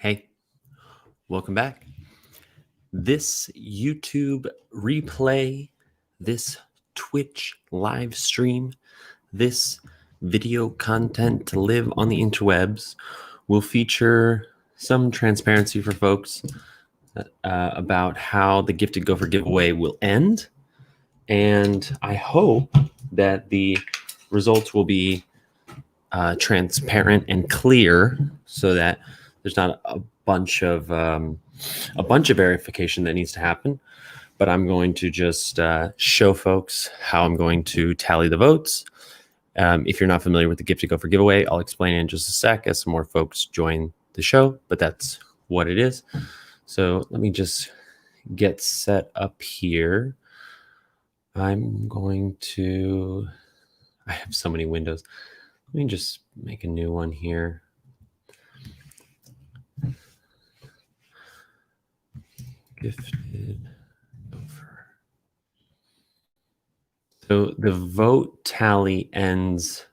Hey, welcome back. This YouTube replay, this Twitch live stream, this video content to live on the interwebs will feature some transparency for folks about how the Gifted Gopher giveaway will end. And I hope that the results will be transparent and clear so that there's not a bunch of verification that needs to happen. But I'm going to just show folks how I'm going to tally the votes. If you're not familiar with the Gifted Gopher giveaway, I'll explain in just a sec as some more folks join the show, but that's what it is. So let me just get set up here. I'm going to, I have so many windows. Let me just make a new one here. Gifted Gopher. So the vote tally ends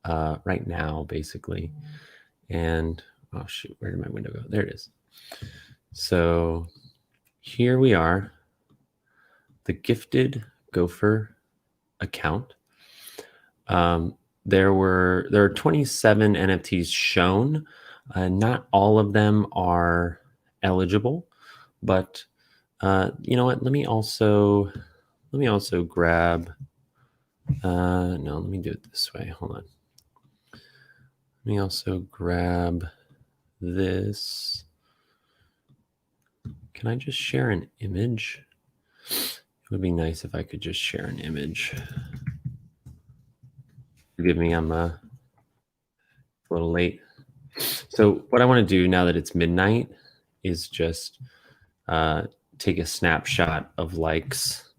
right now, basically. And oh shoot, where did my window go? There it is. So here we are, the Gifted Gopher account. There are 27 NFTs shown. Not all of them are eligible, but you know what? Let me also grab. No, let me do it this way. Hold on. Let me also grab this. Can I just share an image? It would be nice if I could just share an image. Forgive me, I'm a little late. So what I want to do now that it's midnight is just take a snapshot of likes.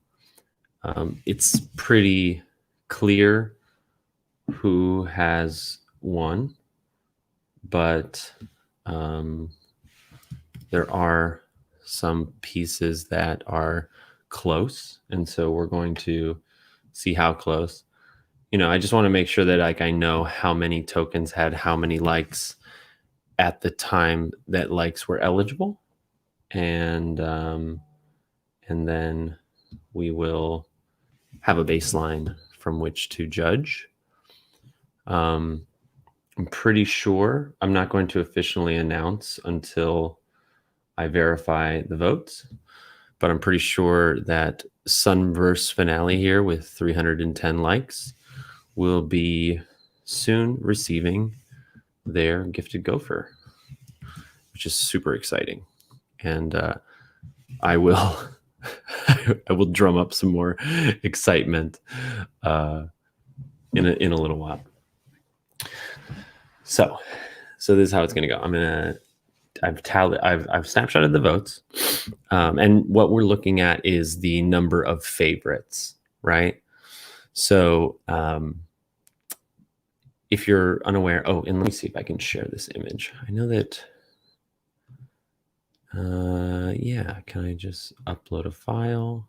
It's pretty clear who has won, but there are some pieces that are close, and so we're going to see how close. You know, I just want to make sure that I know how many tokens had how many likes at the time that likes were eligible, and then we will have a baseline from which to judge. I'm pretty sure I'm not going to officially announce until I verify the votes, but I'm pretty sure that Sunverse Finale here with 310 likes will be soon receiving their Gifted Gopher, which is super exciting. And I will I will drum up some more excitement in a little while. So this is how it's going to go. I've snapshotted the votes, and what we're looking at is the number of favorites, right? So if you're unaware, and let me see if I can share this image. I know that, yeah, can I just upload a file?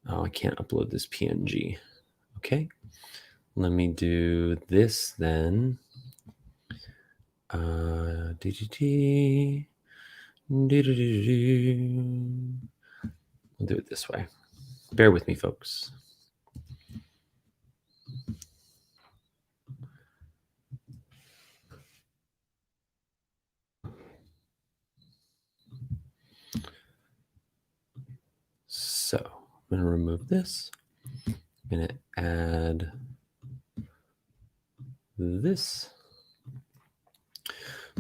Oh, I can't upload this PNG. Okay, let me do this then. We'll do it this way. Bear with me, folks. So I'm going to remove this. I'm going to add this.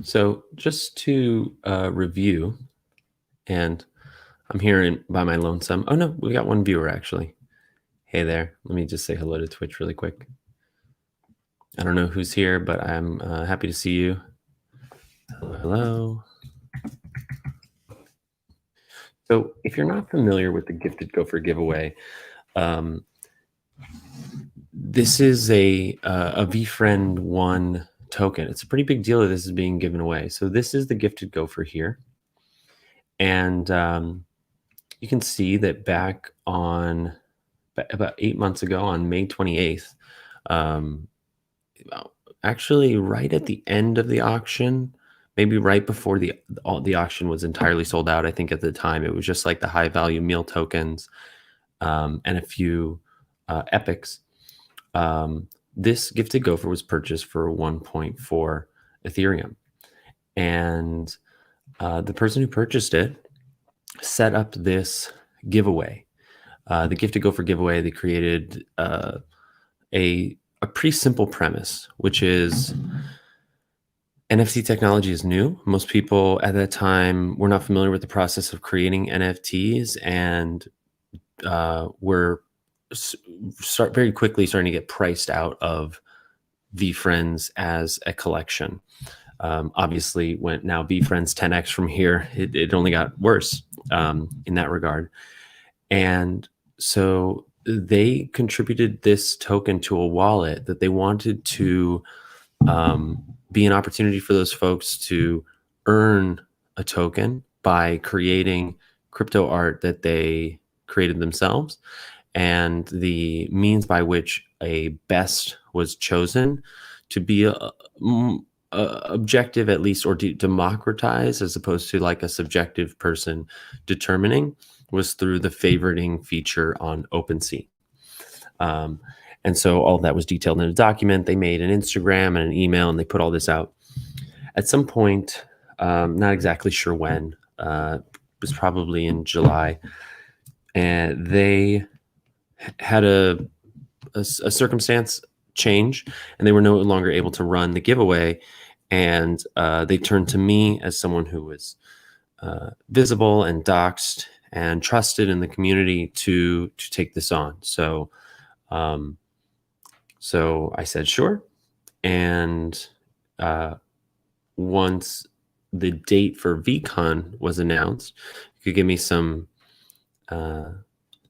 So just to review, and I'm here by my lonesome. Oh no, we got one viewer actually. Hey there. Let me just say hello to Twitch really quick. I don't know who's here, but I'm happy to see you. Hello. So if you're not familiar with the Gifted Gopher giveaway, this is a VFriend 1 token. It's a pretty big deal that this is being given away. So this is the Gifted Gopher here. And you can see that back on about 8 months ago on May 28th, actually right at the end of the auction, maybe right before the auction was entirely sold out. I think at the time it was just like the high value meal tokens, and a few epics. This gifted gopher was purchased for 1.4 Ethereum, and the person who purchased it set up this giveaway. The gifted gopher giveaway. They created a pretty simple premise, which is NFT technology is new. Most people at that time were not familiar with the process of creating NFTs, and were very quickly starting to get priced out of VFriends as a collection. Obviously, when now VFriends 10x from here, it only got worse in that regard. And so they contributed this token to a wallet that they wanted to be an opportunity for those folks to earn a token by creating crypto art that they created themselves. And the means by which a best was chosen to be objective, at least, or democratize, as opposed to like a subjective person determining, was through the favoriting feature on OpenSea. And so all of that was detailed in a document. They made an Instagram and an email, and they put all this out. At some point, not exactly sure when, it was probably in July, and they had a circumstance change, and they were no longer able to run the giveaway. And they turned to me as someone who was visible and doxed and trusted in the community to take this on. So I said, sure. And once the date for VCon was announced, you could give me some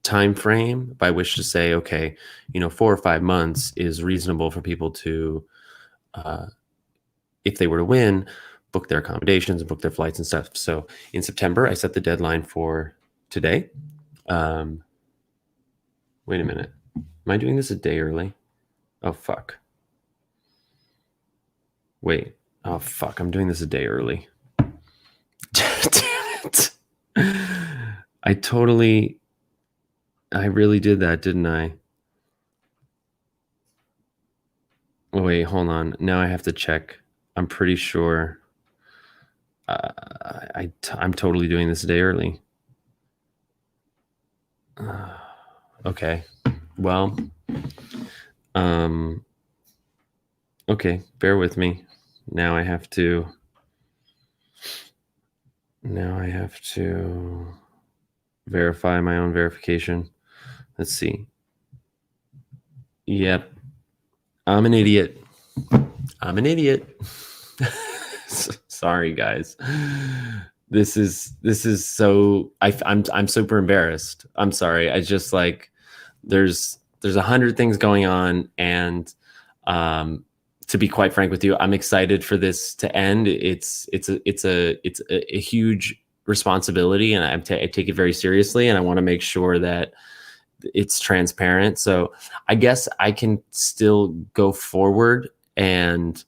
time frame by which to say, okay, 4 or 5 months is reasonable for people to, if they were to win, book their accommodations and book their flights and stuff. So in September, I set the deadline for today. Wait a minute. Am I doing this a day early? Oh, fuck. Wait. Oh, fuck. I'm doing this a day early. Damn it. I really did that, didn't I? Oh, wait, hold on. Now I have to check. I'm pretty sure I'm totally doing this a day early. Okay. Well, okay, bear with me. Now I have to verify my own verification. Let's see. Yep. I'm an idiot. Sorry, guys. This is so I'm super embarrassed. I'm sorry. I just like there's 100 things going on, and to be quite frank with you, I'm excited for this to end. It's a huge responsibility, and I take it very seriously, and I want to make sure that it's transparent. So I guess I can still go forward and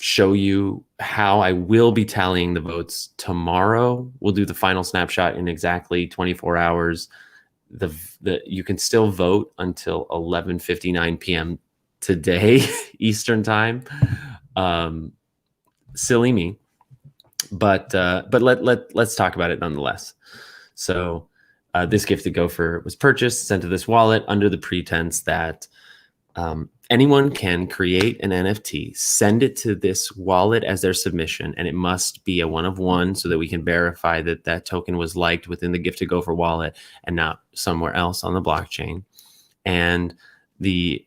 show you how I will be tallying the votes tomorrow. We'll do the final snapshot in exactly 24 hours. You can still vote until 11:59 p.m. today Eastern time. Silly me, but let's talk about it nonetheless. So this gifted gopher was purchased, sent to this wallet under the pretense that anyone can create an NFT, send it to this wallet as their submission, and it must be a one of one so that we can verify that that token was liked within the gifted gopher wallet and not somewhere else on the blockchain. And the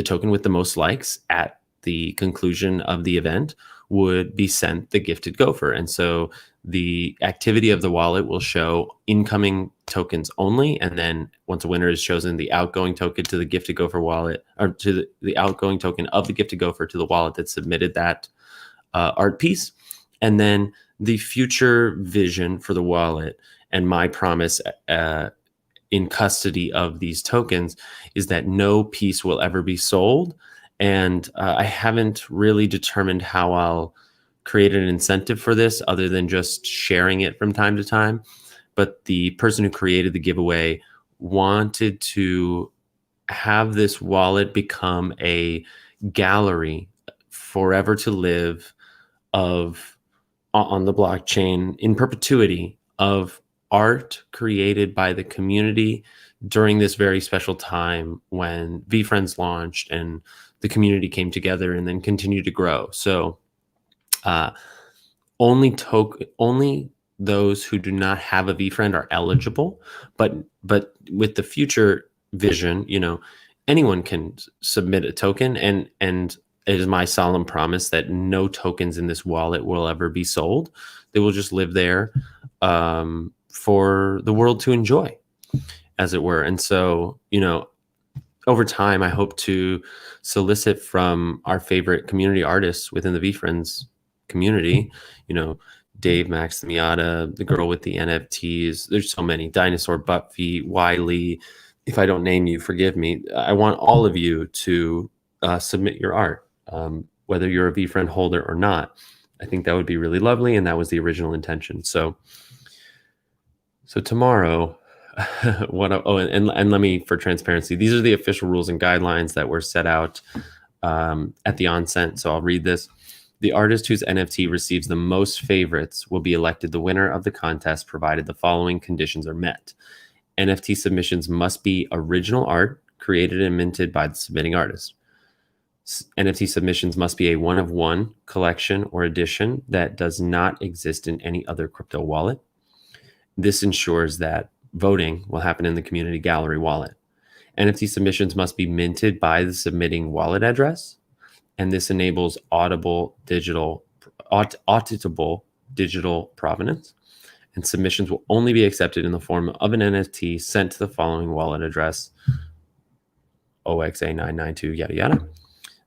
token with the most likes at the conclusion of the event would be sent the gifted gopher. And so the activity of the wallet will show incoming tokens only. And then once a winner is chosen, the outgoing token to the gifted gopher wallet, or to the outgoing token of the gifted gopher to the wallet that submitted that art piece. And then the future vision for the wallet and my promise in custody of these tokens is that no piece will ever be sold. And I haven't really determined how I'll created an incentive for this other than just sharing it from time to time. But the person who created the giveaway wanted to have this wallet become a gallery forever to live of on the blockchain in perpetuity of art created by the community during this very special time when VFriends launched and the community came together and then continued to grow. So only those who do not have a VFriend are eligible, but with the future vision, anyone can submit a token, and it is my solemn promise that no tokens in this wallet will ever be sold. They will just live there for the world to enjoy, as it were. And so, over time, I hope to solicit from our favorite community artists within the VFriends community, Dave Max Miata, the girl with the NFTs. There's so many. Dinosaur Buttfeet, Wiley. If I don't name you, forgive me. I want all of you to submit your art, whether you're a VFriend holder or not. I think that would be really lovely, and that was the original intention. So tomorrow, and let me, for transparency, these are the official rules and guidelines that were set out at the onset. So I'll read this. The artist whose NFT receives the most favorites will be elected the winner of the contest, provided the following conditions are met. NFT submissions must be original art created and minted by the submitting artist. NFT submissions must be a one-of-one collection or edition that does not exist in any other crypto wallet. This ensures that voting will happen in the community gallery wallet. NFT submissions must be minted by the submitting wallet address, and this enables auditable digital provenance. And submissions will only be accepted in the form of an NFT sent to the following wallet address, OXA992, yada, yada.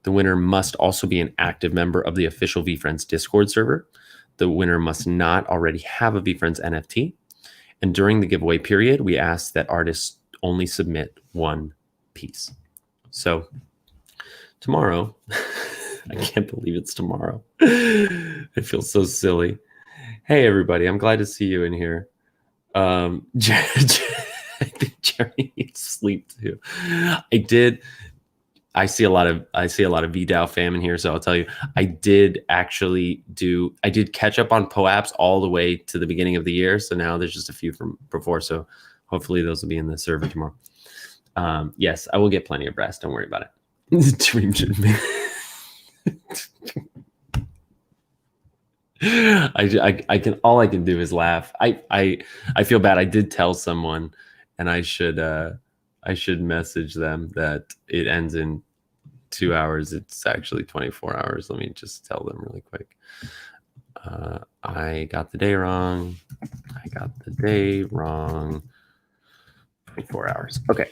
The winner must also be an active member of the official VFriends Discord server. The winner must not already have a VFriends NFT. And during the giveaway period, we ask that artists only submit one piece. So tomorrow, I can't believe it's tomorrow. I feel so silly. Hey, everybody, I'm glad to see you in here. I think Jerry needs sleep too. I see a lot of VDAO fam in here, so I'll tell you, I did catch up on POAPs all the way to the beginning of the year. So now there's just a few from before. So hopefully those will be in the server tomorrow. Yes, I will get plenty of rest. Don't worry about it. Dream me. All I can do is laugh. I feel bad. I did tell someone, and I should message them that it ends in 2 hours. It's actually 24 hours. Let me just tell them really quick. I got the day wrong. 24 hours. Okay.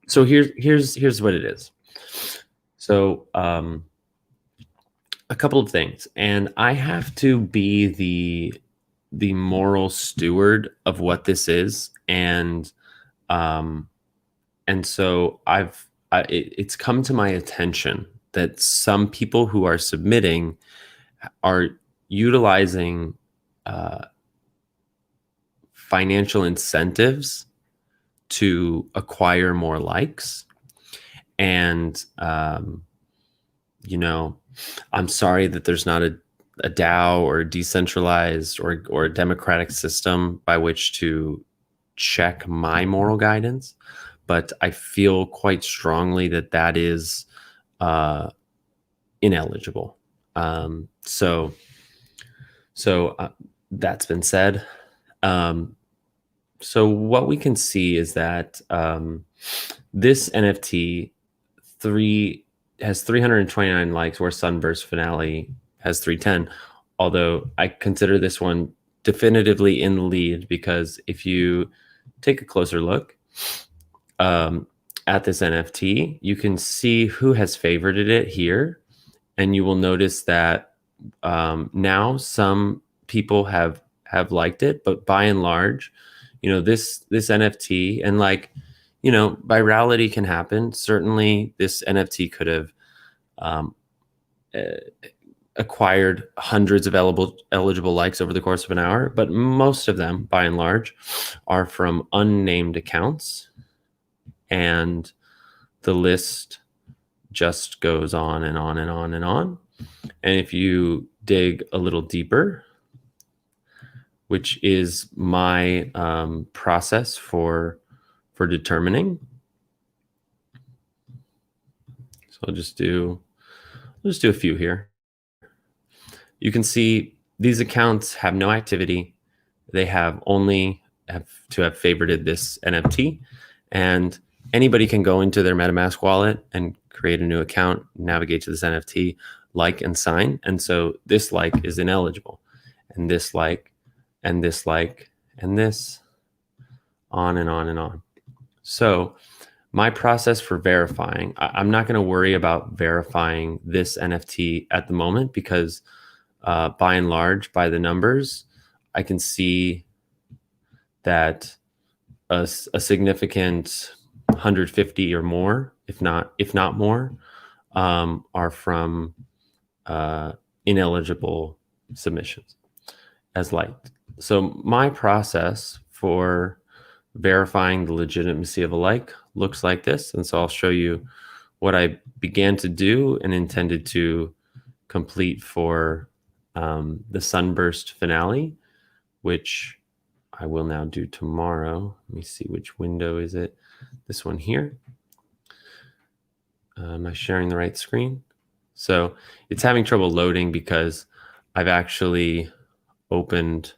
So here's what it is. So a couple of things, and I have to be the moral steward of what this is, and so it's come to my attention that some people who are submitting are utilizing financial incentives to acquire more likes. And, I'm sorry that there's not a DAO or a decentralized or a democratic system by which to check my moral guidance. But I feel quite strongly that is ineligible. So that's been said. So what we can see is that this NFT has 329 likes, where Sunburst Finale has 310. Although I consider this one definitively in the lead, because if you take a closer look at this NFT, you can see who has favorited it here, and you will notice that now some people have liked it, but by and large, this NFT, and virality can happen. Certainly, this NFT could have acquired hundreds of eligible likes over the course of an hour, but most of them, by and large, are from unnamed accounts, and the list just goes on and on and on and on. And if you dig a little deeper, which is my process for determining, so I'll just do a few here. You can see these accounts have no activity. They have only have favorited this NFT, and anybody can go into their MetaMask wallet and create a new account, navigate to this NFT, like and sign. And so this like is ineligible, and this like, and this like, and this, on and on and on. So my process for verifying, I'm not going to worry about verifying this NFT at the moment, because by and large, by the numbers, I can see that a significant 150 or more, if not more, are from ineligible submissions as liked. So my process for verifying the legitimacy of a like looks like this. And so I'll show you what I began to do and intended to complete for the Sunburst finale, which I will now do tomorrow. Let me see, which window is it? This one here. Am I sharing the right screen? So it's having trouble loading because I've actually opened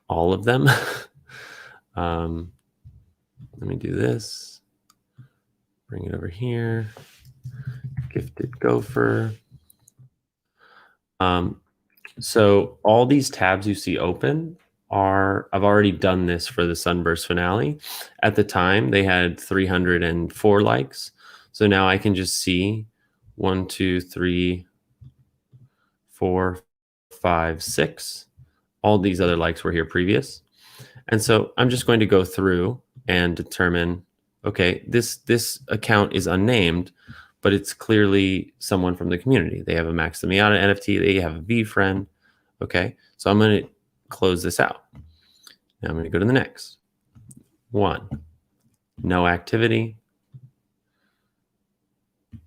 all of them. Let me do this. Bring it over here. Gifted Gopher. So all these tabs you see open I've already done this for the Sunburst finale. At the time, they had 304 likes. So now I can just see 1, 2, 3, 4, 5, 6. All these other likes were here previous. And so I'm just going to go through and determine, okay, this account is unnamed, but it's clearly someone from the community. They have a Max the Miata NFT. They have a VFriend. Okay, so I'm going to close this out. Now I'm going to go to the next one. No activity. I'm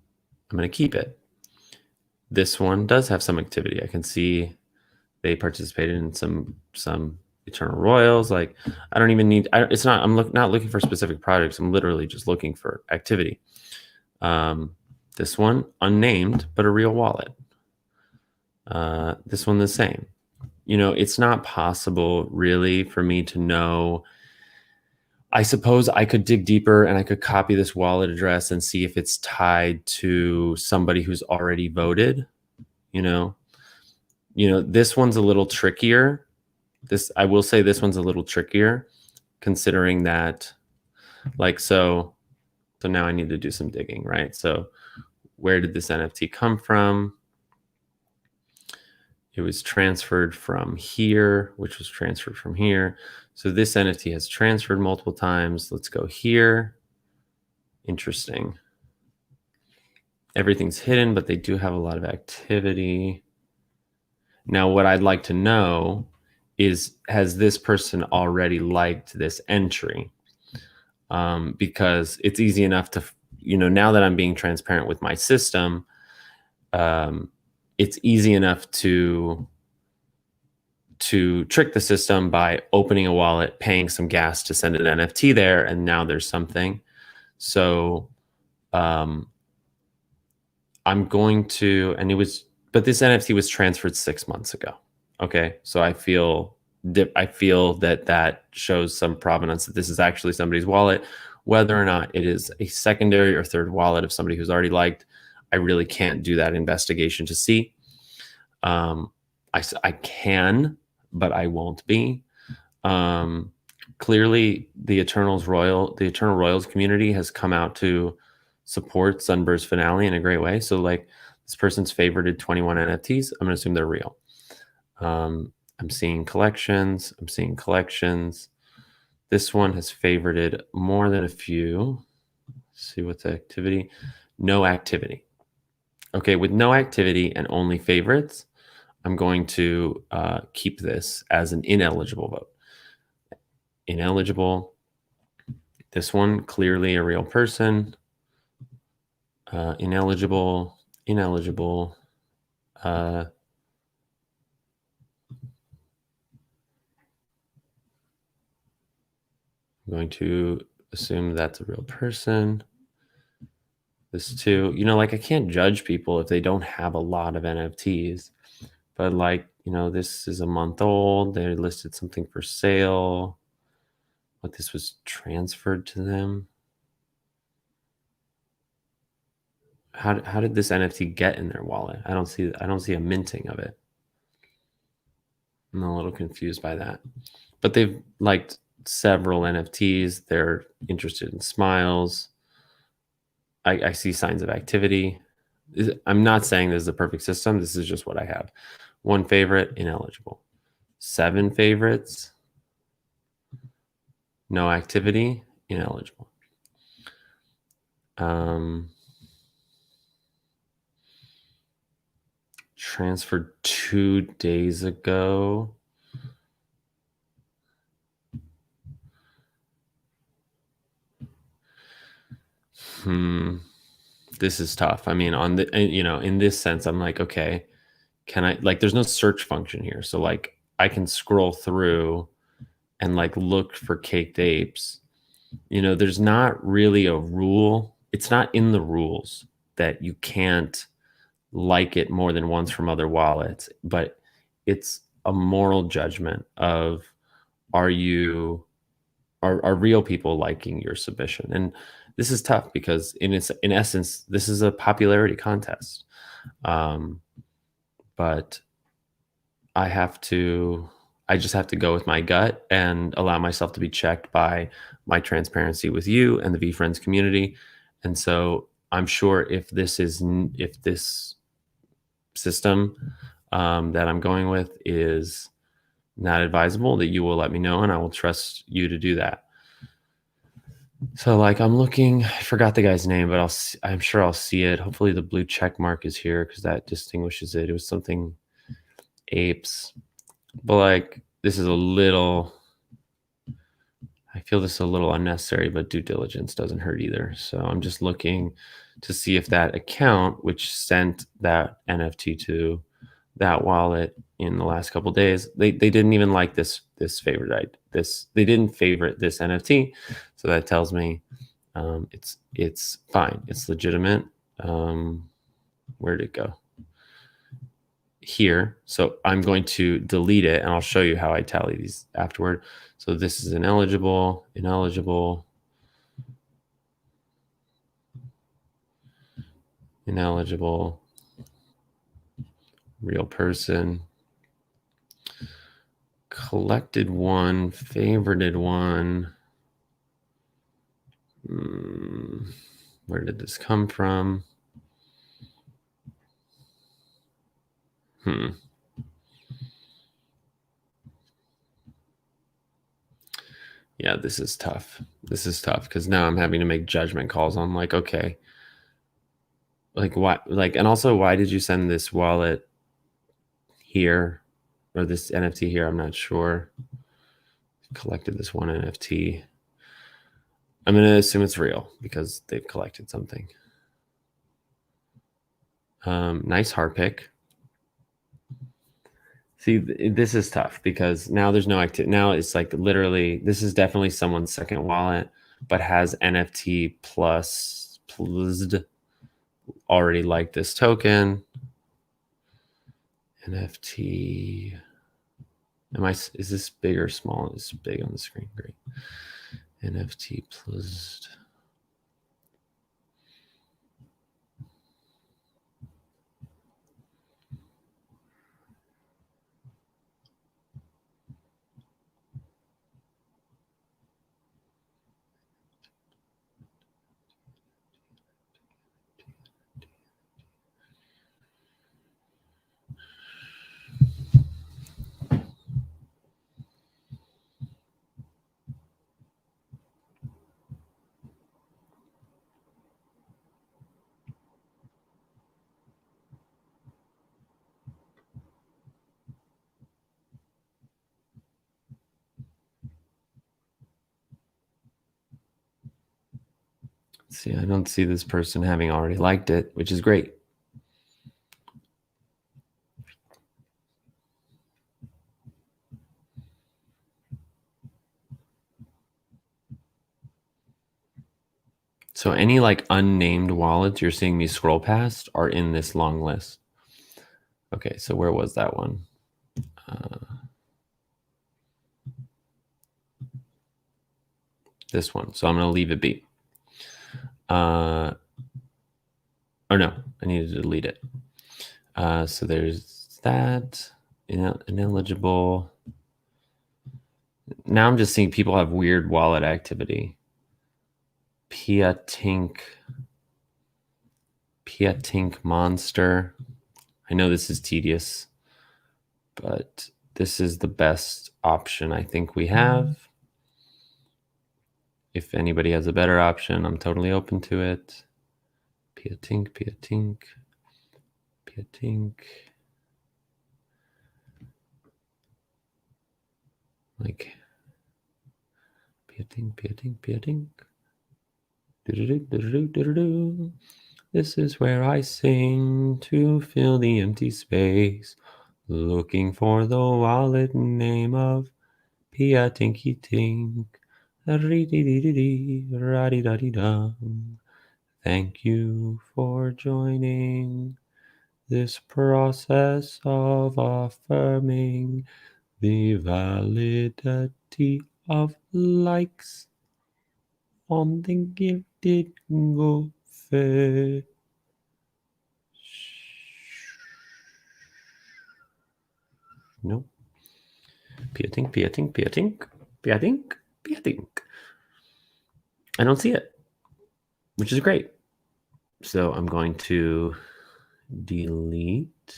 going to keep it. This one does have some activity. I can see they participated in some Eternal Royals. Like, I don't even need. I'm not looking for specific projects. I'm literally just looking for activity. This one unnamed, but a real wallet. This one the same. You know, it's not possible really for me to know. I suppose I could dig deeper and I could copy this wallet address and see if it's tied to somebody who's already voted. You know, this one's a little trickier. I will say this one's a little trickier, considering that, like, so now I need to do some digging, right? So where did this NFT come from? It was transferred from here, which was transferred from here. So this NFT has transferred multiple times. Let's go here. Interesting. Everything's hidden, but they do have a lot of activity. Now, what I'd like to know is, has this person already liked this entry? Because it's easy enough to, now that I'm being transparent with my system, it's easy enough to trick the system by opening a wallet, paying some gas to send an NFT there, and now there's something. So I'm going to, but this NFT was transferred 6 months ago. Okay, so I feel that shows some provenance, that this is actually somebody's wallet. Whether or not it is a secondary or third wallet of somebody who's already liked, I really can't do that investigation to see. I can, but I won't be. Clearly, the Eternal Royals community has come out to support Sunburst finale in a great way. So, like, this person's favorited 21 NFTs. I'm going to assume they're real. I'm seeing collections. This one has favorited more than a few. Let's see what's the activity. No activity. Okay, with no activity and only favorites, I'm going to keep this as an ineligible vote. Ineligible. This one, clearly a real person. Ineligible, ineligible. I'm going to assume that's a real person. This too, like I can't judge people if they don't have a lot of NFTs, but like, this is a month old. They listed something for sale. What, this was transferred to them? How did this NFT get in their wallet? I don't see a minting of it. I'm a little confused by that. But they've liked several NFTs. They're interested in smiles. I see signs of activity. I'm not saying this is a perfect system. This is just what I have. 1 favorite, ineligible. 7 favorites, no activity, ineligible. Transferred 2 days ago. This is tough. I mean, in this sense, I'm like, okay, can I, like, there's no search function here. So like I can scroll through and like look for caked apes. There's not really a rule. It's not in the rules that you can't like it more than once from other wallets, but it's a moral judgment of, are real people liking your submission? And this is tough because in essence, this is a popularity contest. But I just have to go with my gut and allow myself to be checked by my transparency with you and the VFriends community. And so I'm sure if this system that I'm going with is not advisable, that you will let me know, and I will trust you to do that. So like I'm looking, I forgot the guy's name, but I'm sure I'll see it. Hopefully the blue check mark is here because that distinguishes it. It was something apes. But like this is I feel this is a little unnecessary, but due diligence doesn't hurt either. So I'm just looking to see if that account, which sent that NFT to that wallet in the last couple of days, they didn't even like this favorite. They didn't favorite this NFT. So that tells me it's fine. It's legitimate. Where'd it go? Here. So I'm going to delete it and I'll show you how I tally these afterward. So this is ineligible, ineligible, ineligible, real person, collected one, favorited one. Where did this come from? Yeah, this is tough. This is tough because now I'm having to make judgment calls on like, okay, like what, like, and also why did you send this wallet here or this NFT here? I'm not sure. Collected this one NFT. I'm going to assume it's real because they've collected something. Nice heart pick. See, this is tough because now there's no activity. Now it's like literally, this is definitely someone's second wallet, but has NFT plus already like this token. NFT. Is this big or small? It's big on the screen. Great. NFT plus. See, I don't see this person having already liked it, which is great. So any like unnamed wallets you're seeing me scroll past are in this long list. Okay, so where was that one? This one. So I'm going to leave it be. Oh no, I need to delete it. So there's that. Ineligible. Now I'm just seeing people have weird wallet activity. Piatink monster. I know this is tedious, but this is the best option I think we have. If anybody has a better option, I'm totally open to it. Piatink. Like Piatink. This is where I sing to fill the empty space, looking for the wallet name of Piatinky Tink. Thank you for joining this process of affirming the validity of likes on the gifted Gopher. No. Piatink. I don't see it, which is great. So I'm going to delete.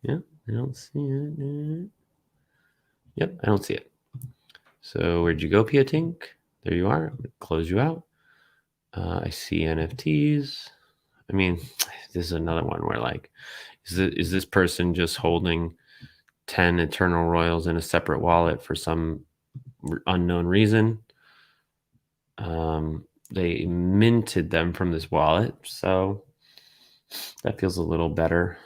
Yeah, I don't see it. Yep, I don't see it. So where'd you go, Piatink? There you are. I'm gonna close you out. I see NFTs. I mean, this is another one where like, is this person just holding 10 Eternal Royals in a separate wallet for some unknown reason? They minted them from this wallet, so that feels a little better.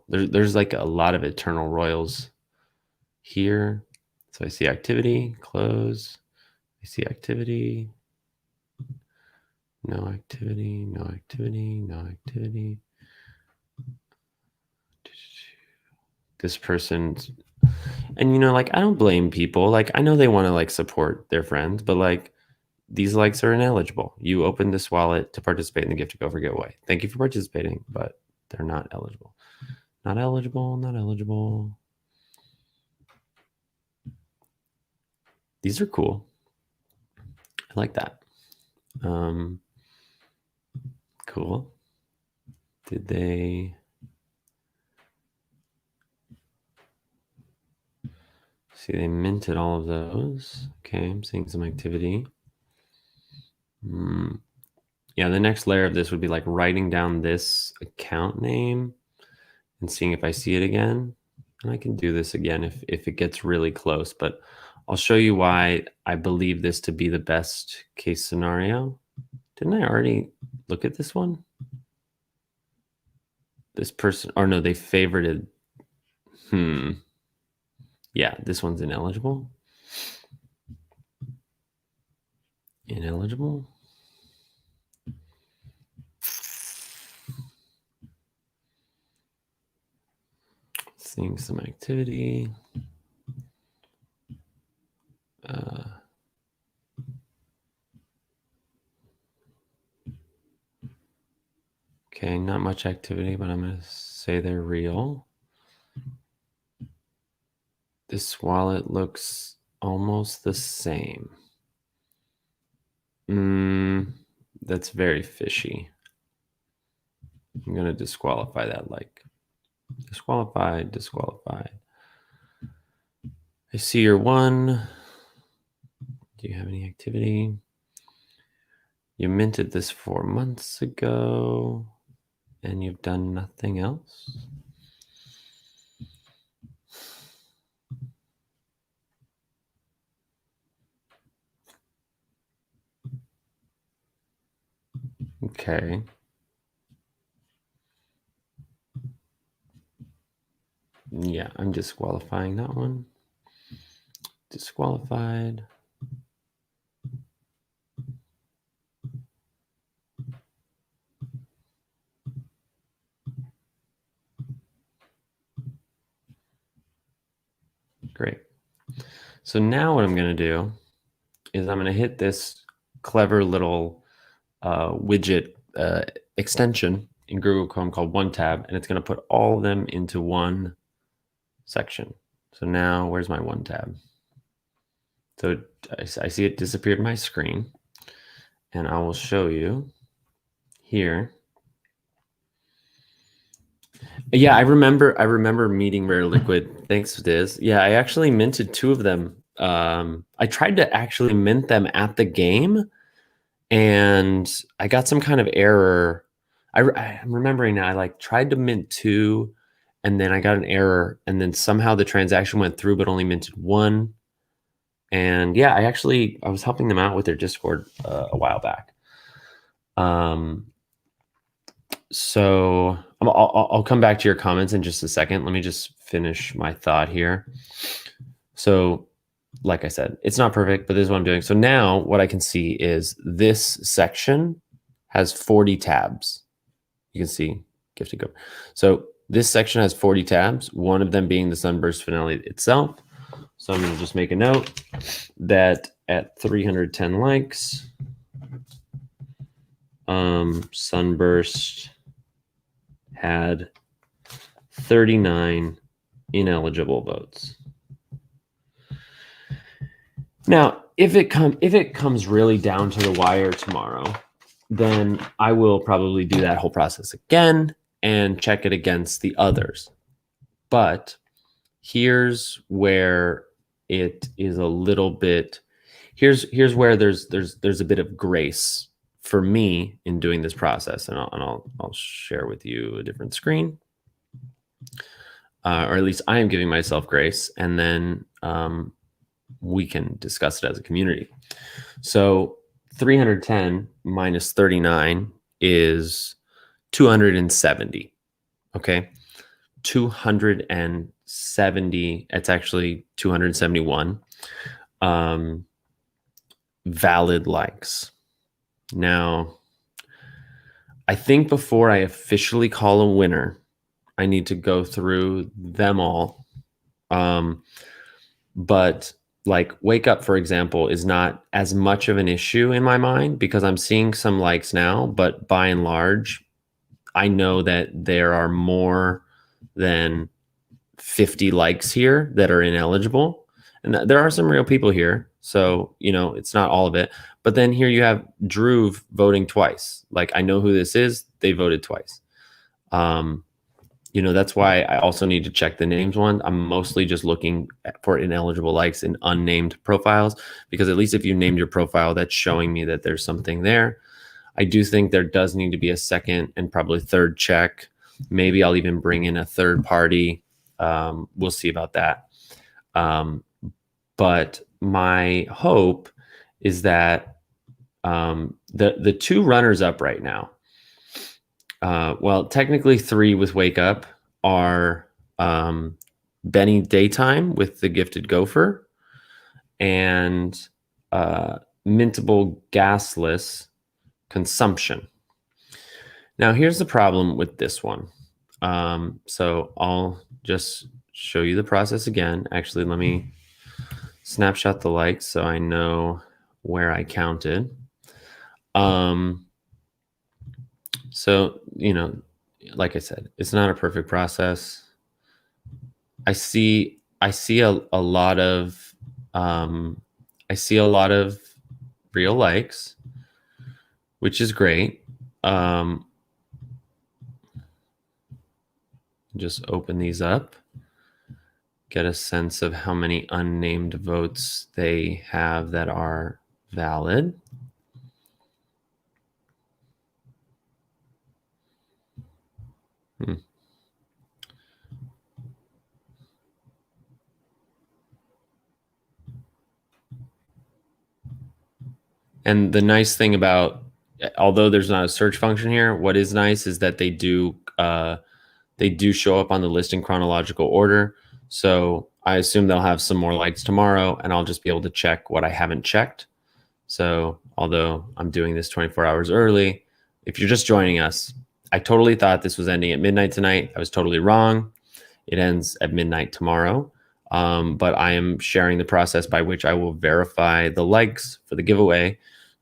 There's like a lot of Eternal Royals here. So I see activity, close. I see activity, no activity. This person's, and like I don't blame people. Like I know they want to like support their friends, but like these likes are ineligible. You opened this wallet to participate in the gift to Gopher giveaway. Thank you for participating, but they're not eligible. Not eligible. These are cool. I like that. Cool. Did they? See, they minted all of those. Okay, I'm seeing some activity. Yeah, the next layer of this would be like writing down this account name and seeing if I see it again. And I can do this again if it gets really close, but I'll show you why I believe this to be the best case scenario. Didn't I already look at this one? This person, or no, they favorited. Yeah, this one's ineligible. Seeing some activity. Okay, not much activity, but I'm going to say they're real. This wallet looks almost the same. That's very fishy. I'm going to disqualify that like. Disqualified. I see your one. Do you have any activity? You minted this 4 months ago and you've done nothing else? Okay. Yeah, I'm disqualifying that one. Disqualified. Great. So now what I'm going to do is I'm going to hit this clever little widget extension in Google Chrome called One Tab, and it's going to put all of them into one section. So now where's my One Tab? So I see it disappeared my screen, and I will show you here. Yeah, I remember meeting Rare Liquid. Thanks, Diz. Yeah, I actually minted 2 of them. I tried to actually mint them at the game, and I got some kind of error. I'm remembering now. I like tried to mint 2, and then I got an error, and then somehow the transaction went through, but only minted 1. And yeah, I was helping them out with their Discord a while back. So I'll come back to your comments in just a second. Let me just finish my thought here. So, like I said, it's not perfect, but this is what I'm doing. So now what I can see is this section has 40 tabs. You can see Gifted Gopher. So this section has 40 tabs, one of them being the Sunburst finale itself. So I'm going to just make a note that at 310 likes, Sunburst had 39 ineligible votes. Now, if it comes really down to the wire tomorrow, then I will probably do that whole process again and check it against the others. But here's where it is a little bit. Here's where there's a bit of grace for me in doing this process, and I'll share with you a different screen, or at least I am giving myself grace, and then we can discuss it as a community. So 310 minus 39 is 270. Okay, 270. It's actually 271 valid likes. Now, I think before I officially call a winner, I need to go through them all. But like Wake Up, for example, is not as much of an issue in my mind because I'm seeing some likes now, but by and large, I know that there are more than 50 likes here that are ineligible. And there are some real people here. So, it's not all of it. But then here you have Drew voting twice. Like, I know who this is. They voted twice. That's why I also need to check the names one. I'm mostly just looking for ineligible likes in unnamed profiles, because at least if you named your profile, that's showing me that there's something there. I do think there does need to be a second and probably third check. Maybe I'll even bring in a third party. We'll see about that. But my hope is that the 2 runners up right now, well, technically 3 with Wake Up, are Benny Daytime with the Gifted Gopher and Mintable Gasless Consumption. Now, here's the problem with this one. So I'll just show you the process again. Actually, let me snapshot the likes so I know where I counted. So, like I said, it's not a perfect process. I see a lot of real likes, which is great. Just open these up, get a sense of how many unnamed votes they have that are valid. And the nice thing about although there's not a search function here, what is nice is that they do show up on the list in chronological order. So I assume they'll have some more likes tomorrow, and I'll just be able to check what I haven't checked. So although I'm doing this 24 hours early, if you're just joining us, I totally thought this was ending at midnight tonight. I was totally wrong. It ends at midnight tomorrow. But I am sharing the process by which I will verify the likes for the giveaway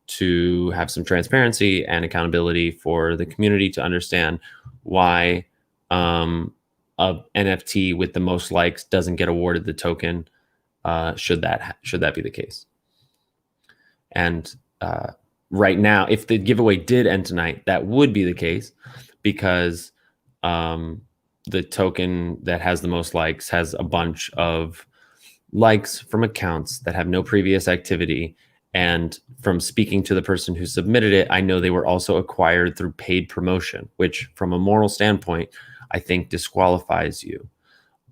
to have some transparency and accountability for the community to understand why a NFT with the most likes doesn't get awarded the token. Should that be the case? And right now, if the giveaway did end tonight, that would be the case because the token that has the most likes has a bunch of likes from accounts that have no previous activity. And from speaking to the person who submitted it, I know they were also acquired through paid promotion, which from a moral standpoint, I think disqualifies you.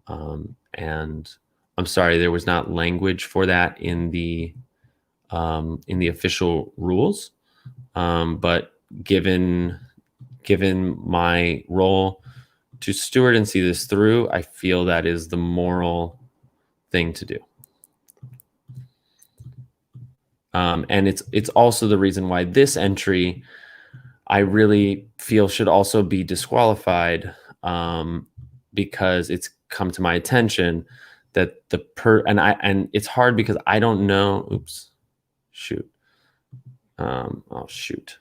And I'm sorry, there was not language for that in the official rules. But given my role to steward and see this through, I feel that is the moral thing to do. And it's also the reason why this entry I really feel should also be disqualified, because it's come to my attention that and it's hard because I don't know. Oops, shoot. Oh shoot.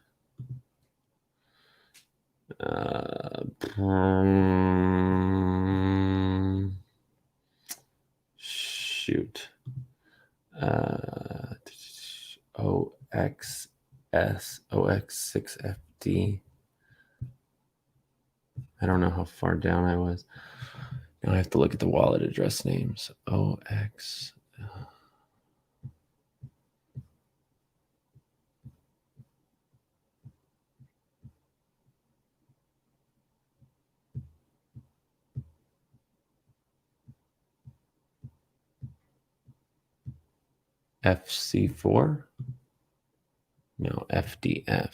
Shoot. OX6FD. I don't know how far down I was. Now I have to look at the wallet address names. OX. FC4? No, FDF.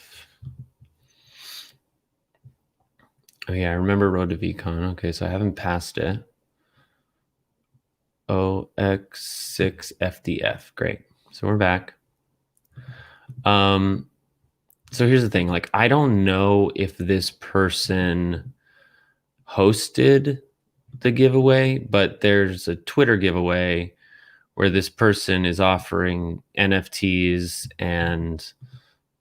Oh yeah, I remember Road to VCon. Okay, so I haven't passed it. OX6FDF. Great. So we're back. So here's the thing. Like, I don't know if this person hosted the giveaway, but there's a Twitter giveaway where this person is offering NFTs and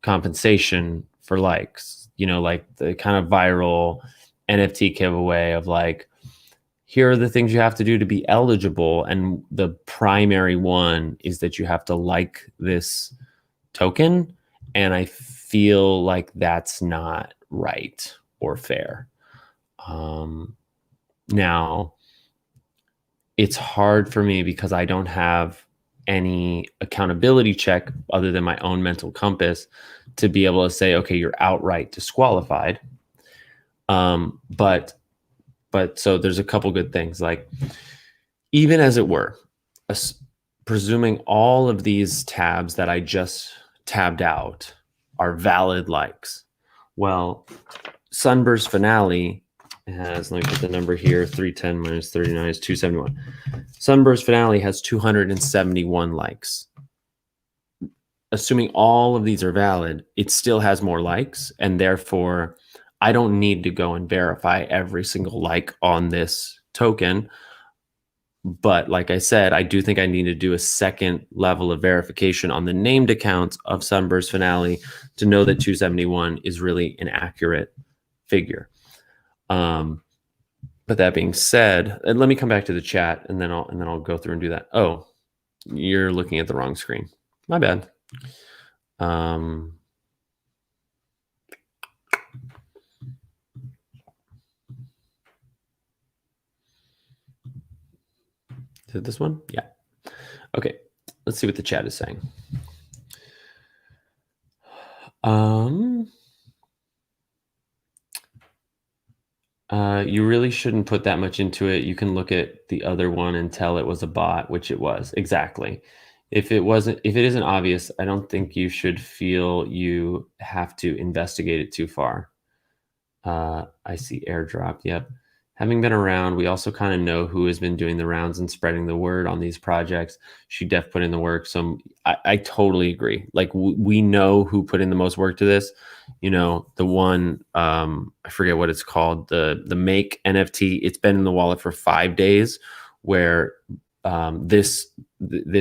compensation for likes, like the kind of viral NFT giveaway of like, here are the things you have to do to be eligible. And the primary one is that you have to like this token. And I feel like that's not right or fair. Now, it's hard for me because I don't have any accountability check other than my own mental compass to be able to say, okay, you're outright disqualified. But so there's a couple good things, like, even as it were, presuming all of these tabs that I just tabbed out are valid likes. Well, Sunburst Finale has, let me put the number here, 310 minus 39 is 271. Sunburst Finale has 271 likes. Assuming all of these are valid, it still has more likes, and therefore I don't need to go and verify every single like on this token. But like I said, I do think I need to do a second level of verification on the named accounts of Sunburst Finale to know that 271 is really an accurate figure. But that being said, let me come back to the chat and then I'll go through and do that. Oh, you're looking at the wrong screen. My bad. Is it this one? Yeah. Okay. Let's see what the chat is saying. You really shouldn't put that much into it. You can look at the other one and tell it was a bot, which it was. Exactly. if it isn't obvious, I don't think you should feel you have to investigate it too far. I see airdrop. Yep. Having been around, we also kind of know who has been doing the rounds and spreading the word on these projects. She def put in the work. So I totally agree. Like we know who put in the most work to this. You know, the one, I forget what it's called, the make NFT. It's been in the wallet for 5 days, where this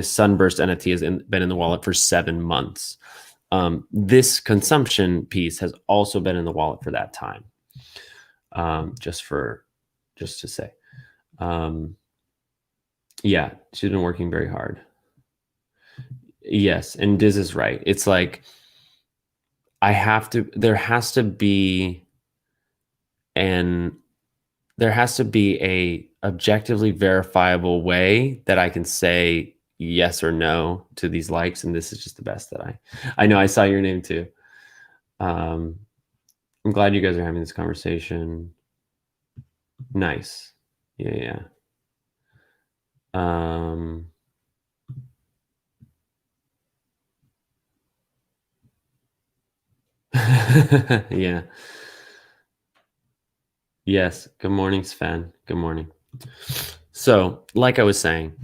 sunburst NFT has been in the wallet for 7 months. This consumption piece has also been in the wallet for that time. Just to say, um, yeah, she's been working very hard. Yes, and Diz is right. It's like there has to be an there has to be a objectively verifiable way that I can say yes or no to these likes, and this is just the best that I know. I saw your name too. Um, I'm glad you guys are having this conversation. Nice. Yeah, yeah. Yeah. Yes. Good morning, Sven. Good morning. So, like I was saying,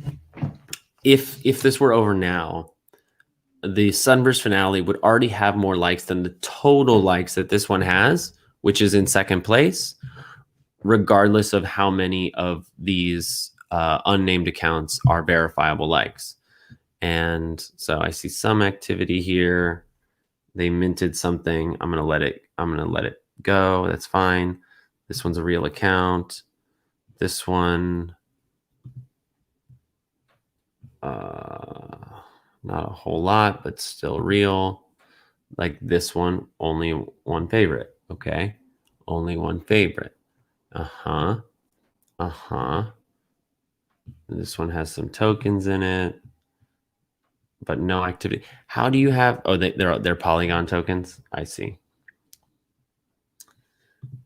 if this were over now, the Sunburst finale would already have more likes than the total likes that this one has, which is in second place, regardless of how many of these unnamed accounts are verifiable likes. And so I see some activity here. They minted something. I'm gonna let it go. That's fine. This one's a real account. This one, not a whole lot, but still real. Like this one, only one favorite. Okay, only one favorite. Uh-huh. Uh-huh. This one has some tokens in it, but no activity. How do you have, oh, they're Polygon tokens? I see.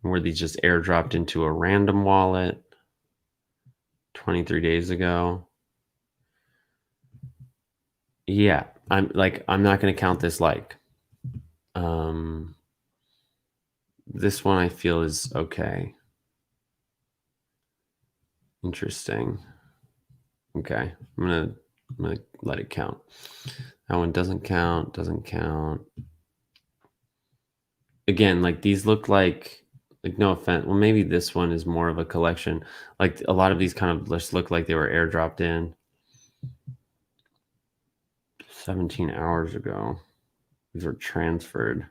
Were these just airdropped into a random wallet 23 days ago? Yeah, I'm not going to count this like. This one I feel is okay. Interesting. Okay, I'm gonna let it count. That one doesn't count. Doesn't count. Again, like these look like no offense. Well, maybe this one is more of a collection. Like a lot of these kind of just look like they were airdropped in 17 hours ago. These were transferred.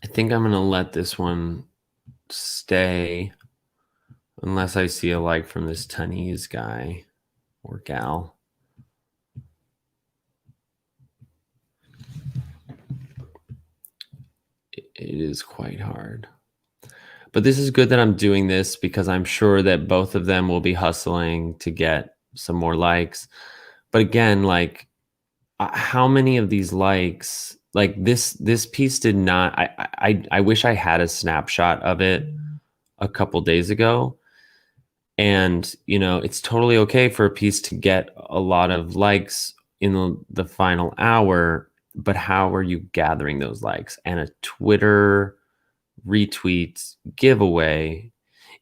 I think I'm gonna let this one stay unless I see a like from this Tunese guy or gal. It is quite hard. But this is good that I'm doing this because I'm sure that both of them will be hustling to get some more likes. But again, like how many of these likes, like this piece did not, I wish I had a snapshot of it a couple days ago. And, you know, it's totally okay for a piece to get a lot of likes in the final hour, but how are you gathering those likes? And a Twitter retweet giveaway,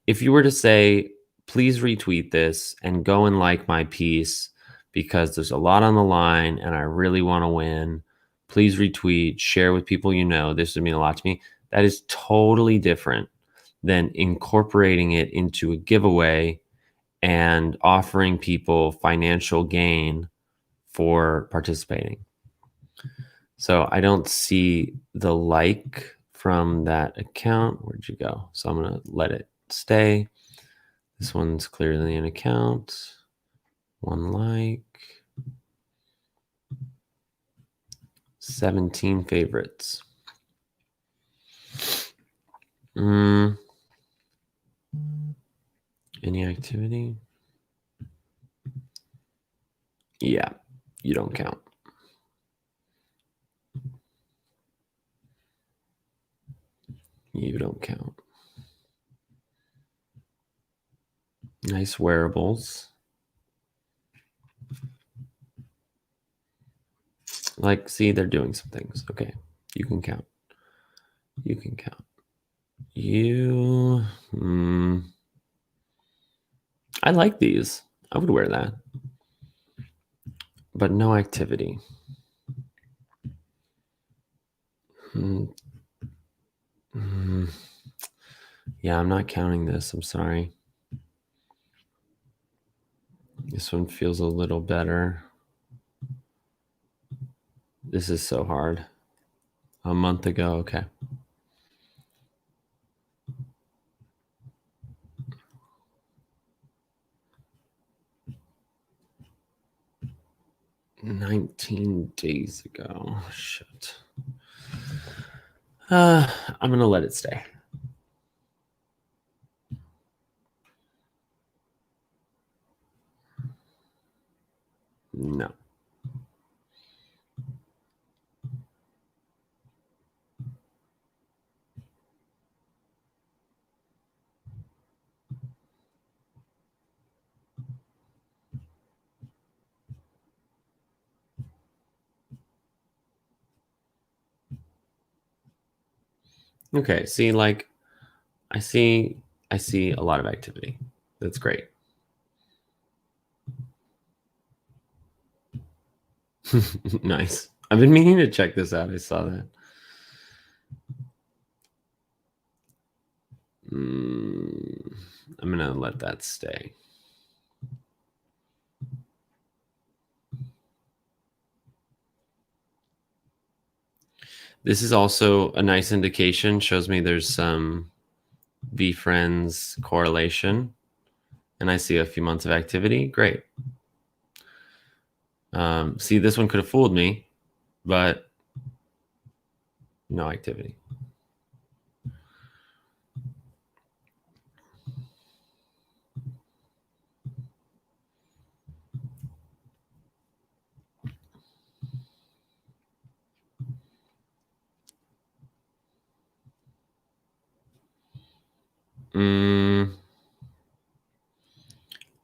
if you were to say, please retweet this and go and like my piece because there's a lot on the line and I really want to win, please retweet, share with people you know, this would mean a lot to me. That is totally different than incorporating it into a giveaway and offering people financial gain for participating. So I don't see the like from that account. Where'd you go? So I'm going to let it stay. This one's clearly an account. One like. 17 favorites. Mm, any activity? Yeah, you don't count. You don't count. Nice wearables. Like, see, they're doing some things. Okay, you can count. You can count. You. I like these. I would wear that. But no activity. Mm, mm, yeah, I'm not counting this. I'm sorry. This one feels a little better. This is so hard. A month ago, okay. "19 days ago." Shit. I'm gonna let it stay. No. Okay. See, like, I see a lot of activity. That's great. Nice. I've been meaning to check this out. I saw that. I'm gonna let that stay. This is also a nice indication. Shows me there's some VFriends correlation, and I see a few months of activity. Great. See, this one could have fooled me, but no activity.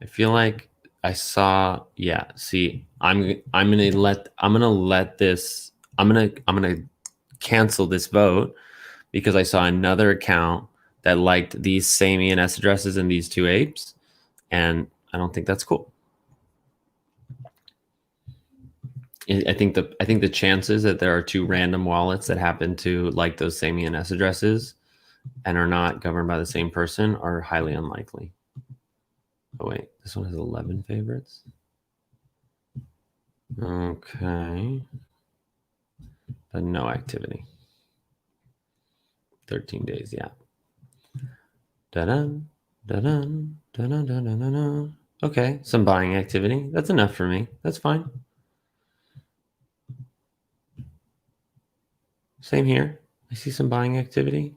I feel like I saw. Yeah. See, I'm gonna let this. I'm gonna cancel this vote because I saw another account that liked these same ENS addresses and these two apes, and I don't think that's cool. I think the chances that there are two random wallets that happen to like those same ENS addresses and are not governed by the same person are highly unlikely. Oh wait, this one has 11 favorites. Okay, but no activity. 13 days, yeah. Da-dun, da-dun, da-dun, da-dun, da-dun. Okay, some buying activity. That's enough for me. That's fine. Same here. I see some buying activity.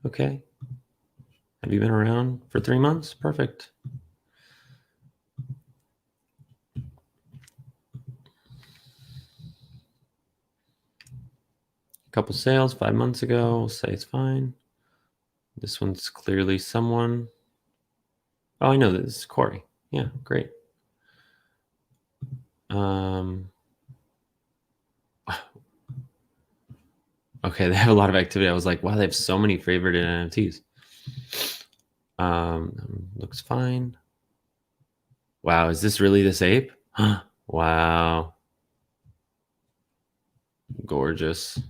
Okay. Have you been around for 3 months? Perfect. A couple sales 5 months ago. We'll say it's fine. This one's clearly someone. Oh, I know this is Corey. Yeah, great. Okay, they have a lot of activity. I was like, wow, they have so many favorite NFTs. Looks fine. Wow, is this really this ape? Wow. Gorgeous.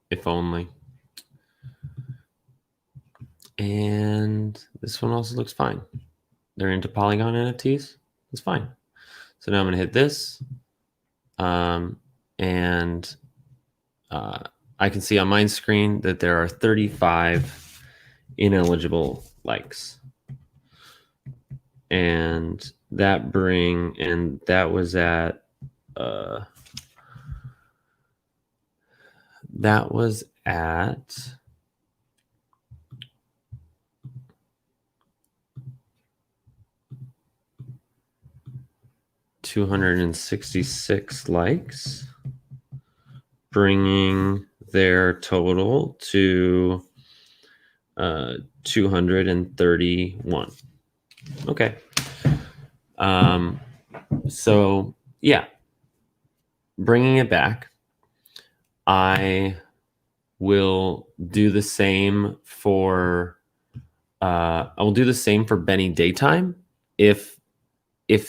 If only. And this one also looks fine. They're into Polygon NFTs. It's fine. So now I'm going to hit this. And I can see on my screen that there are 35 ineligible likes. And that was at 266 likes, bringing their total to 231. Okay. So yeah, bringing it back, I will do the same for I will do the same for Benny Daytime if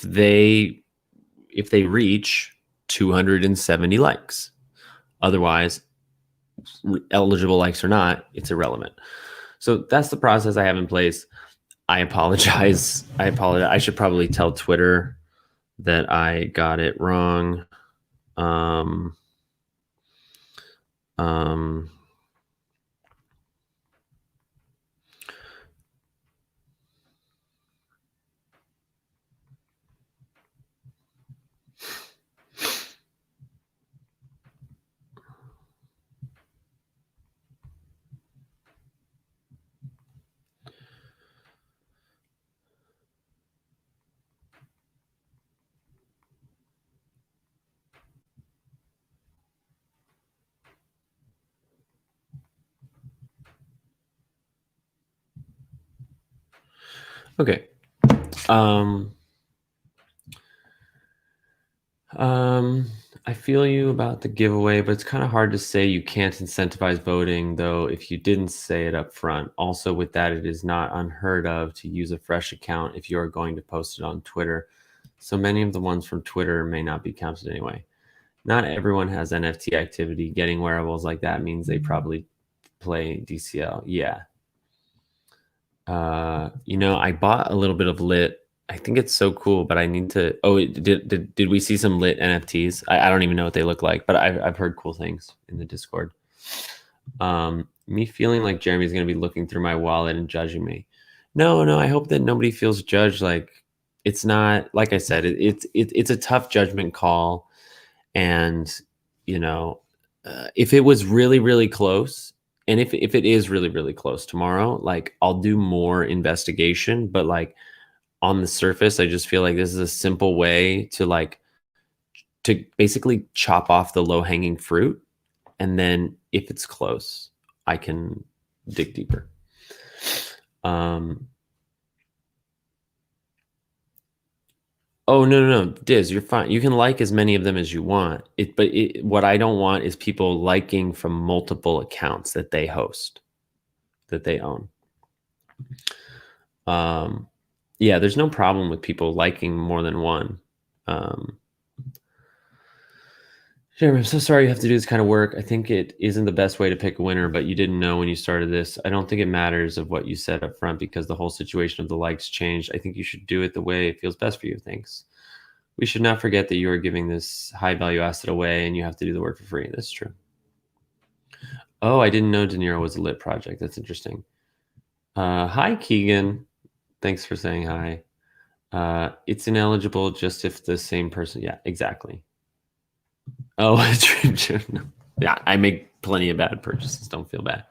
they reach 270 likes. Otherwise, eligible likes or not, it's irrelevant. So that's the process I have in place. I apologize. I should probably tell Twitter that I got it wrong. Um, um, okay. I feel you about the giveaway, but it's kind of hard to say you can't incentivize voting, though, if you didn't say it up front. Also, with that, it is not unheard of to use a fresh account if you are going to post it on Twitter. So many of the ones from Twitter may not be counted anyway. Not everyone has NFT activity. Getting wearables like that means they probably play DCL. Yeah. I bought a little bit of lit. I think it's so cool, but I need to. Oh, did we see some lit NFTs? I don't even know what they look like, but I've heard cool things in the Discord. Me feeling like Jeremy's gonna be looking through my wallet and judging me. No, I hope that nobody feels judged. Like it's not like I said. It's a tough judgment call, and if it was really close, and if it is really close tomorrow, like I'll do more investigation, but like on the surface, I just feel like this is a simple way to basically chop off the low hanging fruit. And then if it's close, I can dig deeper. Oh, no. Diz, you're fine. You can like as many of them as you want. What I don't want is people liking from multiple accounts that they host, that they own. Yeah, there's no problem with people liking more than one. Jeremy, I'm so sorry you have to do this kind of work. I think it isn't the best way to pick a winner, but you didn't know when you started this. I don't think it matters of what you said up front because the whole situation of the likes changed. I think you should do it the way it feels best for you. Thanks. We should not forget that you are giving this high value asset away and you have to do the work for free. That's true. Oh, I didn't know De Niro was a lit project. That's interesting. Hi, Keegan. Thanks for saying hi. It's ineligible just if the same person. Yeah, exactly. Oh, true. Yeah, I make plenty of bad purchases. Don't feel bad.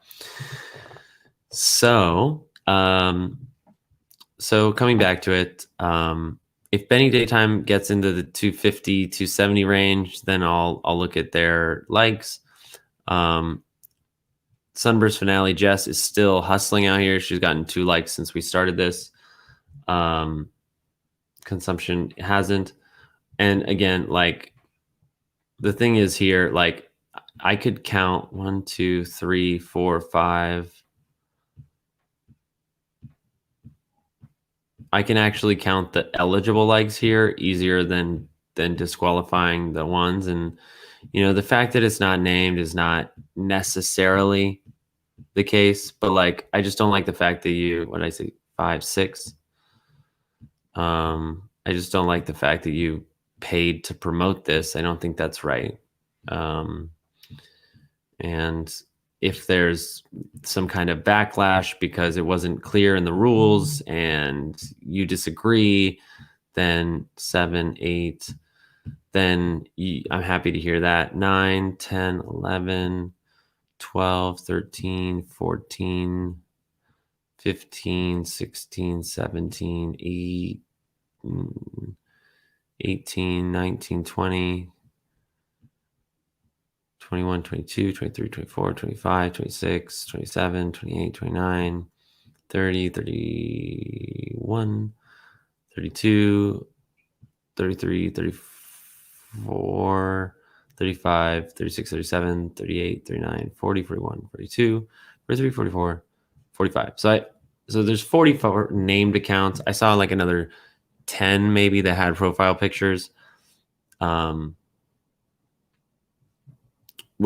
So coming back to it, if Benny Daytime gets into the 250, 270 range, then I'll look at their likes. Sunburst Finale Jess is still hustling out here. She's gotten 2 likes since we started this. Consumption hasn't. And again, like the thing is here, like I could count 1, 2, 3, 4, 5. I can actually count the eligible likes here easier than disqualifying the ones. And the fact that it's not named is not necessarily the case, but like I just don't like the fact that what did I say, 5, 6. I just don't like the fact that you paid to promote this. I don't think that's right. And if there's some kind of backlash because it wasn't clear in the rules and you disagree, then 7, 8, then I'm happy to hear that. 9, 10, 11, 12, 13, 14, 15, 16, 17, 18, 19, 20, 21, 22, 23, 24, 25, 26, 27, 28, 29, 30, 31, 32, 33, 34, 35, 36, 37, 38, 39, 40, 41, 42, 43, 44, 45. So there's 44 named accounts. I saw like another 10 maybe that had profile pictures. We'll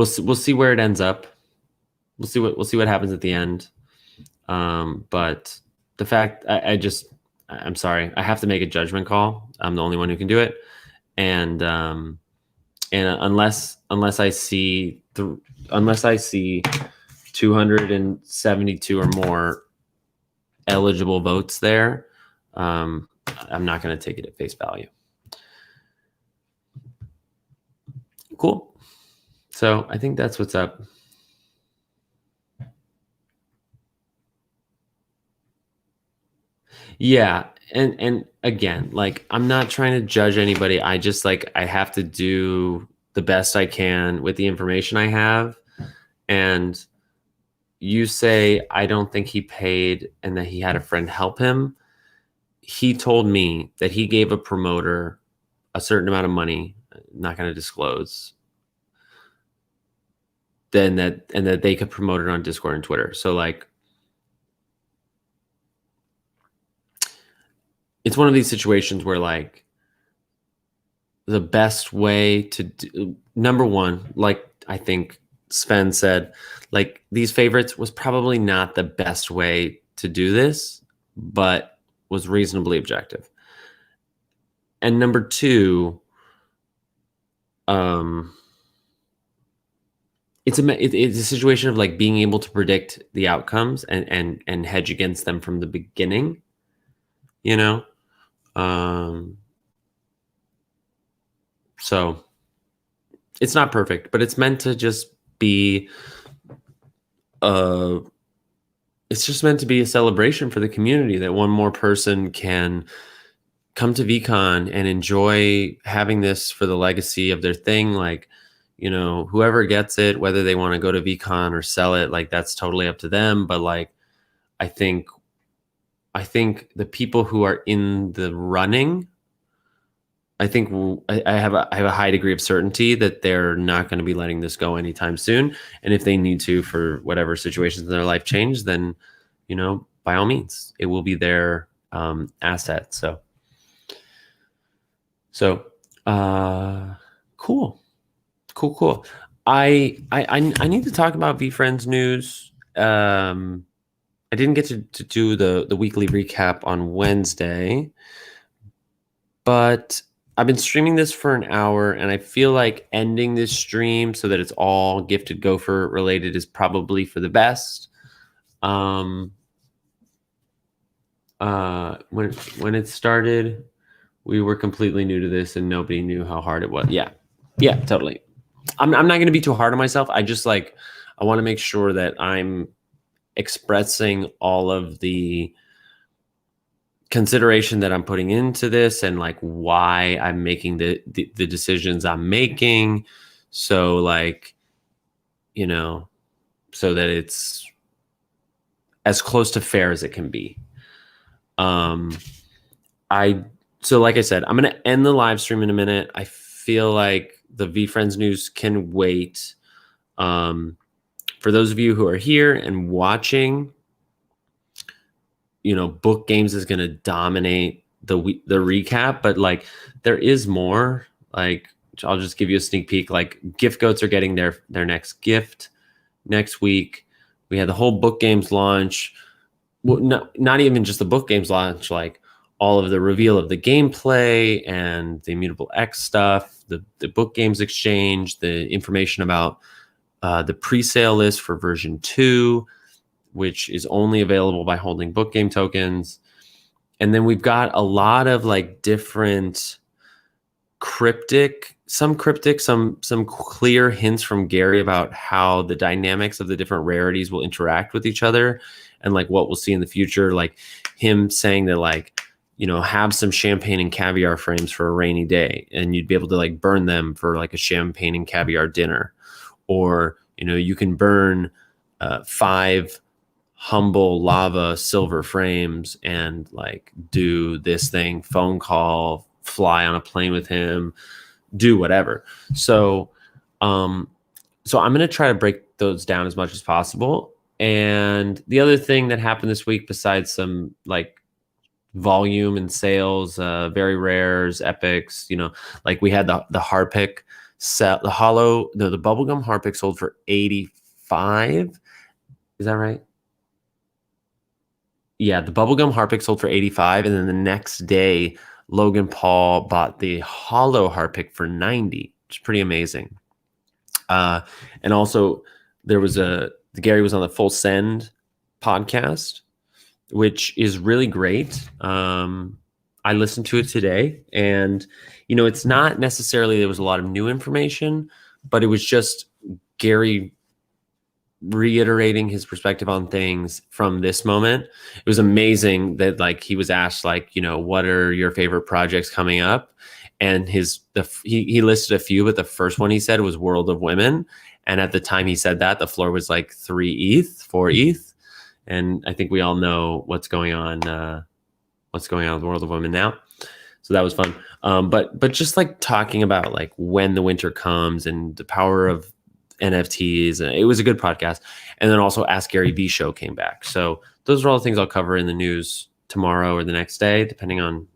see where it ends up. We'll see what happens at the end. But the fact I'm sorry, I have to make a judgment call. I'm the only one who can do it. And unless I see 272 or more eligible votes there, I'm not going to take it at face value. Cool. So I think that's what's up. Yeah. And again, like, I'm not trying to judge anybody. I just I have to do the best I can with the information I have. And you say, I don't think he paid and that he had a friend help him. He told me that he gave a promoter a certain amount of money, not going to disclose, and that they could promote it on Discord and Twitter. So like, it's one of these situations where like the best way to do, number one, like I think Sven said, like these favorites was probably not the best way to do this, but was reasonably objective. And number two, it's a situation of like being able to predict the outcomes and hedge against them from the beginning, you know? So it's not perfect, but it's meant to just be it's just meant to be a celebration for the community that one more person can come to VCon and enjoy having this for the legacy of their thing. Like, you know, whoever gets it, whether they want to go to VCon or sell it, like that's totally up to them. But like, I think the people who are in the running, I think I have a high degree of certainty that they're not going to be letting this go anytime soon. And if they need to, for whatever situations in their life change, then, you know, by all means, it will be their asset. So cool. I need to talk about VFriends news. I didn't get to do the weekly recap on Wednesday, but I've been streaming this for an hour, and I feel like ending this stream so that it's all Gifted Gopher related is probably for the best. When it started, we were completely new to this, and nobody knew how hard it was. Yeah, totally. I'm not going to be too hard on myself. I just I want to make sure that I'm expressing all of the consideration that I'm putting into this and like why I'm making the decisions I'm making. So like, you know, so that it's as close to fair as it can be. So like I said, I'm going to end the live stream in a minute. I feel like the VFriends news can wait. For those of you who are here and watching, you know, book games is going to dominate the recap, but like there is more. Like, I'll just give you a sneak peek. Like, Gift Goats are getting their next gift next week. We had the whole book games launch. Well, not even just the book games launch, like all of the reveal of the gameplay and the Immutable X stuff, the book games exchange, the information about the pre-sale list for version 2, which is only available by holding book game tokens. And then we've got a lot of like different some clear hints from Gary about how the dynamics of the different rarities will interact with each other and like what we'll see in the future. Like him saying that like have some champagne and caviar frames for a rainy day, and you'd be able to like burn them for like a champagne and caviar dinner. Or, you can burn 5 humble lava silver frames and like do this thing, phone call, fly on a plane with him, do whatever. So I'm going to try to break those down as much as possible. And the other thing that happened this week, besides some like volume and sales, very rares, epics, like we had the Harpic set, the bubblegum Harpic sold for 85. Is that right? Yeah, the bubblegum Harpic sold for 85, and then the next day Logan Paul bought the hollow Harpic for 90, which is pretty amazing. And also Gary was on the Full Send podcast, which is really great. I listened to it today, and it's not necessarily there was a lot of new information, but it was just Gary reiterating his perspective on things from this moment. It was amazing that like he was asked like, what are your favorite projects coming up? And he listed a few, but the first one he said was World of Women. And at the time he said that, the floor was like 4 ETH. And I think we all know what's going on with World of Women now. So that was fun. But just like talking about like when the winter comes and the power of NFTs, and it was a good podcast. And then also Ask Gary V show came back. So those are all the things I'll cover in the news tomorrow or the next day, depending on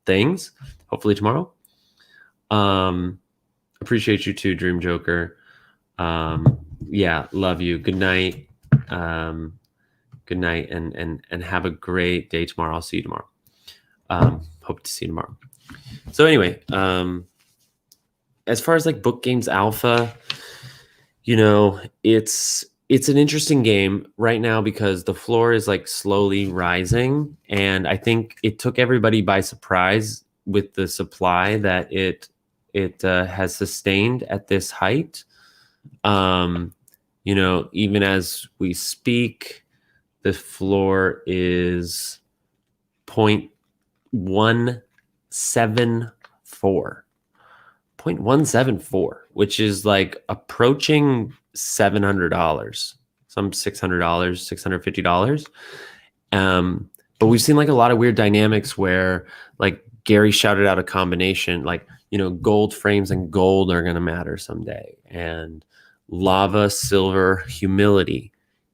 things. Hopefully tomorrow. Appreciate you too, Dream Joker. Yeah, love you. Good night. Good night, and have a great day tomorrow. I'll see you tomorrow. Hope to see you tomorrow. So anyway, as far as like Book Games Alpha, it's an interesting game right now because the floor is like slowly rising, and I think it took everybody by surprise with the supply that it has sustained at this height. Even as we speak, the floor is 0.174. 0.174, which is like approaching $700, some $600, $650. But we've seen like a lot of weird dynamics where like Gary shouted out a combination, like, gold frames and gold are going to matter someday. And lava, silver, humility.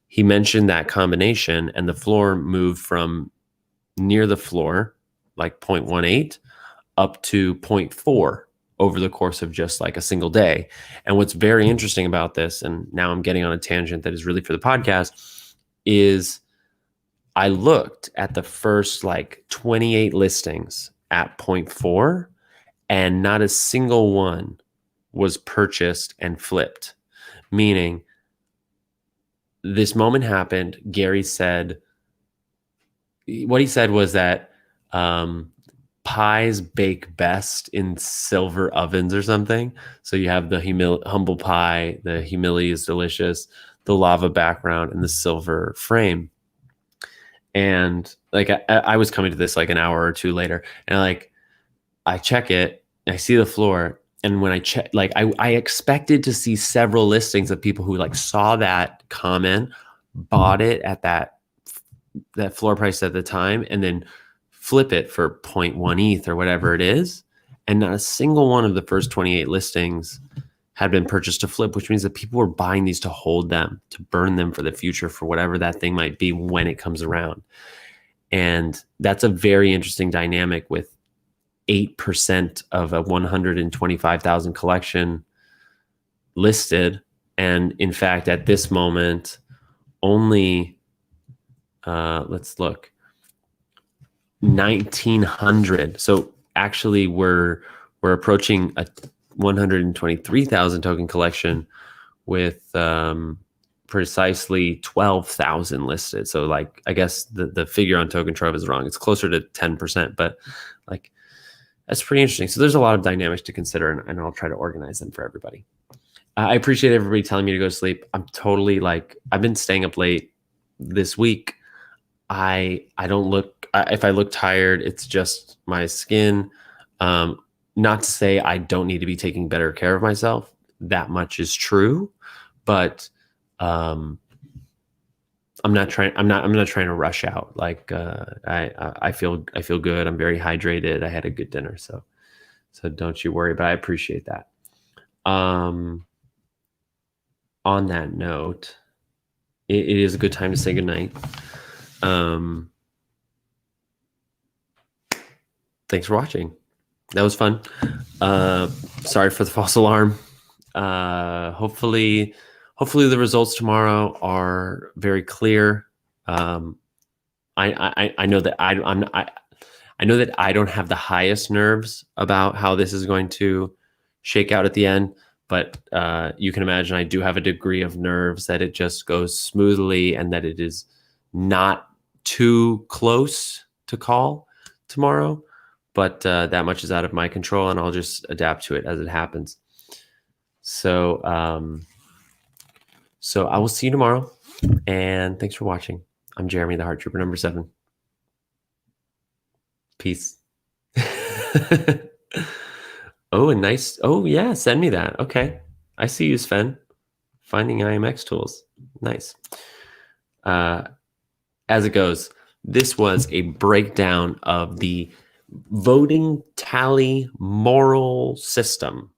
He mentioned that combination, and the floor moved from near the floor, like 0.18 up to 0.4 over the course of just like a single day. And what's very interesting about this, and now I'm getting on a tangent that is really for the podcast, is I looked at the first like 28 listings at 0.4, and not a single one was purchased and flipped. Meaning this moment happened. Gary said, what he said was that pies bake best in silver ovens or something. So you have the humble pie, the humility is delicious, the lava background, and the silver frame. And like I was coming to this like an hour or two later, and like I check it, and I see the floor, and when I check, like I expected to see several listings of people who like saw that comment, bought it at that floor price at the time, and then flip it for 0.1 ETH or whatever it is. And not a single one of the first 28 listings had been purchased to flip, which means that people were buying these to hold them, to burn them for the future, for whatever that thing might be when it comes around. And that's a very interesting dynamic with 8% of a 125,000 collection listed. And in fact, at this moment, only, let's look, 1,900. So actually we're approaching a 123,000 token collection with precisely 12,000 listed. So like, I guess the figure on Token Trove is wrong. It's closer to 10%, but like, that's pretty interesting. So there's a lot of dynamics to consider, and I'll try to organize them for everybody. I appreciate everybody telling me to go to sleep. I'm totally like, I've been staying up late this week. I don't look if I look tired, it's just my skin. Not to say I don't need to be taking better care of myself. That much is true, but I'm not trying to rush out. Like I feel good. I'm very hydrated. I had a good dinner, so don't you worry, but I appreciate that. On that note, it is a good time to say goodnight. Thanks for watching. That was fun. Sorry for the false alarm. Hopefully the results tomorrow are very clear. I know that I know that I don't have the highest nerves about how this is going to shake out at the end, but you can imagine I do have a degree of nerves that it just goes smoothly and that it is not too close to call tomorrow. But that much is out of my control, and I'll just adapt to it as it happens. So I will see you tomorrow, and thanks for watching. I'm Jeremy, the Heart Trooper number 7. Peace. Oh, and nice. Oh, yeah, send me that. Okay. I see you, Sven. Finding IMX tools. Nice. As it goes, this was a breakdown of the voting tally moral system,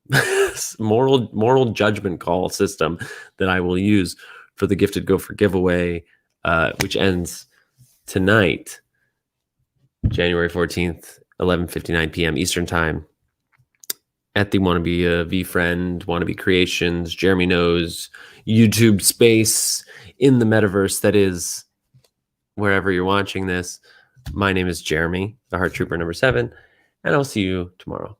moral judgment call system that I will use for the Gifted Gopher giveaway, which ends tonight, January 14th, 11:59 p.m. Eastern Time, at the Wannabe VFriend, Wannabe Creations, Jeremy Knows, YouTube space in the metaverse that is wherever you're watching this. My name is Jeremy, the Heart Trooper number 7, and I'll see you tomorrow.